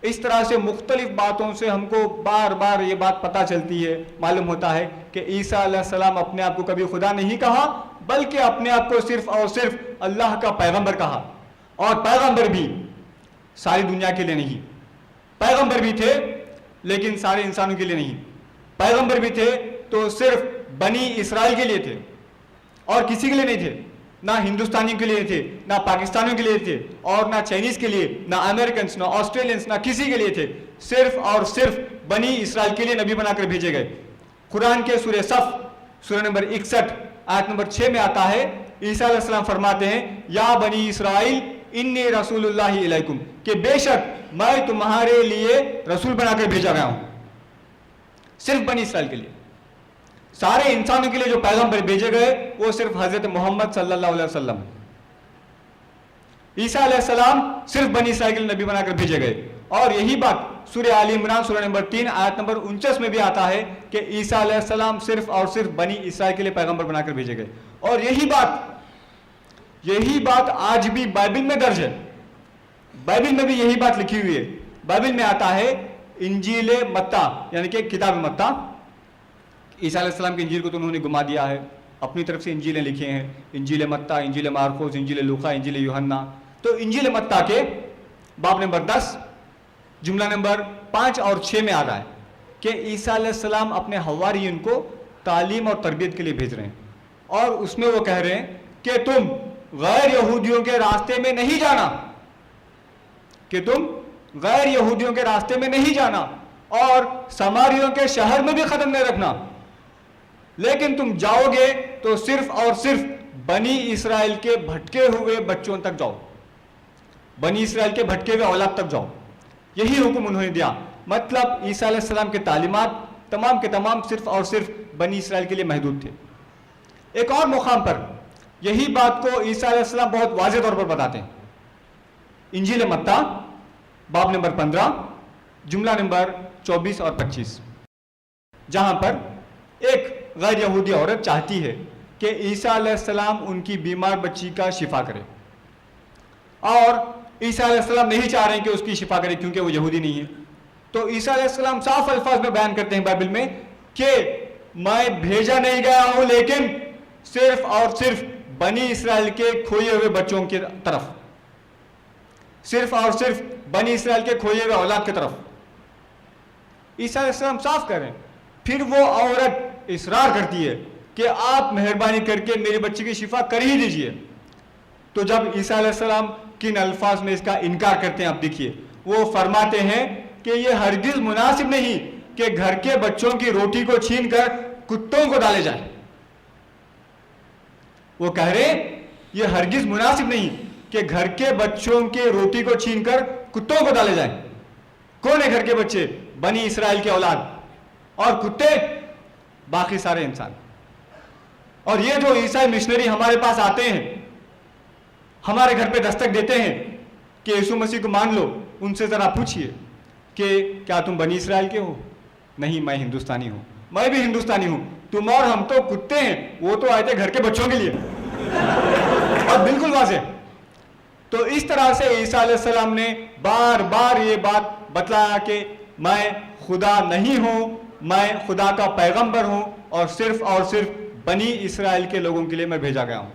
اس طرح سے مختلف باتوں سے ہم کو بار بار یہ بات پتہ چلتی ہے، معلوم ہوتا ہے کہ عیسیٰ علیہ السلام اپنے آپ کو کبھی خدا نہیں کہا، بلکہ اپنے آپ کو صرف اور صرف اللہ کا پیغمبر کہا. اور پیغمبر بھی ساری دنیا کے لیے نہیں، پیغمبر بھی تھے لیکن سارے انسانوں کے لیے نہیں. پیغمبر بھی تھے تو صرف بنی اسرائیل کے لیے تھے اور کسی کے لیے نہیں تھے، نہ ہندوستانیوں کے لیے تھے، نہ پاکستانیوں کے لیے تھے، اور نہ چائنیز کے لیے، نہ امریکنز، نہ آسٹریلینز، نہ کسی کے لیے تھے. صرف اور صرف بنی اسرائیل کے لیے نبی بنا کر بھیجے گئے. قرآن کے سورہ صف سورہ نمبر 61 آیت نمبر 6 میں آتا ہے، عیسیٰ علیہ السلام فرماتے ہیں یا بنی اسرائیل انی رسول اللہ علیکم، کہ بے شک میں تمہارے لیے رسول بنا کر بھیجا گیا ہوں. صرف بنی اسرائیل کے لیے. سارے انسانوں کے لیے جو پیغمبر بھیجے گئے وہ صرف حضرت محمد صلی اللہ علیہ وسلم. عیسیٰ علیہ السلام صرف بنی اسرائیل کے لیے نبی بنا کر بھیجے گئے. اور یہی بات سورہ آل عمران سورہ نمبر 3 آیت نمبر 49 میں بھی آتا ہے کہ عیسیٰ علیہ السلام صرف اور صرف بنی اسرائیل کے لیے پیغمبر بنا کر بھیجے گئے. اور یہی بات آج بھی بائبل میں درج ہے. بائبل میں بھی یہی بات لکھی ہوئی ہے. بائبل میں آتا ہے انجیل متی یعنی کہ کتاب متی. عیسیٰ علیہ السلام کی انجیل کو تو انہوں نے گما دیا ہے، اپنی طرف سے انجیلیں لکھے ہیں، انجیل متی، انجیل مارکوس، انجیل لوقا، انجیل یوحنا. تو انجیل متی کے باب نمبر 10 جملہ نمبر 5 اور 6 میں آ رہا ہے کہ عیسیٰ علیہ السلام اپنے حواریین کو تعلیم اور تربیت کے لیے بھیج رہے ہیں، اور اس میں وہ کہہ رہے ہیں کہ تم غیر یہودیوں کے راستے میں نہیں جانا، کہ تم غیر یہودیوں کے راستے میں نہیں جانا اور سماریوں کے شہر میں بھی قدم نہیں رکھنا، لیکن تم جاؤ گے تو صرف اور صرف بنی اسرائیل کے بھٹکے ہوئے بچوں تک جاؤ، بنی اسرائیل کے بھٹکے ہوئے اولاد تک جاؤ. یہی حکم انہوں نے دیا. مطلب عیسیٰ علیہ السلام کے تعلیمات تمام کے تمام صرف اور صرف بنی اسرائیل کے لیے محدود تھے. ایک اور مقام پر یہی بات کو عیسیٰ علیہ السلام بہت واضح طور پر بتاتے ہیں. انجیل متی باب نمبر 15 جملہ نمبر 24 اور 25، جہاں پر ایک غیر یہودی عورت چاہتی ہے کہ عیسیٰ علیہ السلام ان کی بیمار بچی کا شفا کرے، اور عیسیٰ علیہ السلام نہیں چاہ رہے ہیں کہ اس کی شفا کرے کیونکہ وہ یہودی نہیں ہے. تو عیسیٰ علیہ السلام صاف الفاظ میں بیان کرتے ہیں بائبل میں کہ میں بھیجا نہیں گیا ہوں لیکن صرف اور صرف بنی اسرائیل کے کھوئے ہوئے بچوں کی طرف، صرف اور صرف بنی اسرائیل کے کھوئے ہوئے اولاد کی طرف. عیسیٰ علیہ السلام صاف کر رہے ہیں. پھر وہ عورت اصرار کرتی ہے کہ آپ مہربانی کر کے میرے بچے کی شفا کر ہی دیجئے. تو جب عیسیٰ علیہ السلام کن الفاظ میں اس کا انکار کرتے ہیں آپ دیکھیے. وہ فرماتے ہیں کہ یہ ہرگز مناسب نہیں کہ گھر کے بچوں کی روٹی کو چھین کر کتوں کو ڈالے جائے. وہ کہہ رہے یہ ہرگز مناسب نہیں کہ گھر کے بچوں کے روٹی کو چھین کر کتوں کو ڈالے جائیں. کون ہے گھر کے بچے؟ بنی اسرائیل کے اولاد، اور کتے باقی سارے انسان. اور یہ جو عیسائی مشنری ہمارے پاس آتے ہیں، ہمارے گھر پہ دستک دیتے ہیں کہ یسوع مسیح کو مان لو، ان سے ذرا پوچھئے کہ کیا تم بنی اسرائیل کے ہو؟ نہیں، میں ہندوستانی ہوں. میں بھی ہندوستانی ہوں. تم اور ہم تو کتے ہیں، وہ تو آئے تھے گھر کے بچوں کے لیے. اور بالکل واضح. تو اس طرح سے عیسیٰ علیہ السلام نے بار بار یہ بات بتلایا کہ میں خدا نہیں ہوں، میں خدا کا پیغمبر ہوں، اور صرف بنی اسرائیل کے لوگوں کے لیے میں بھیجا گیا ہوں.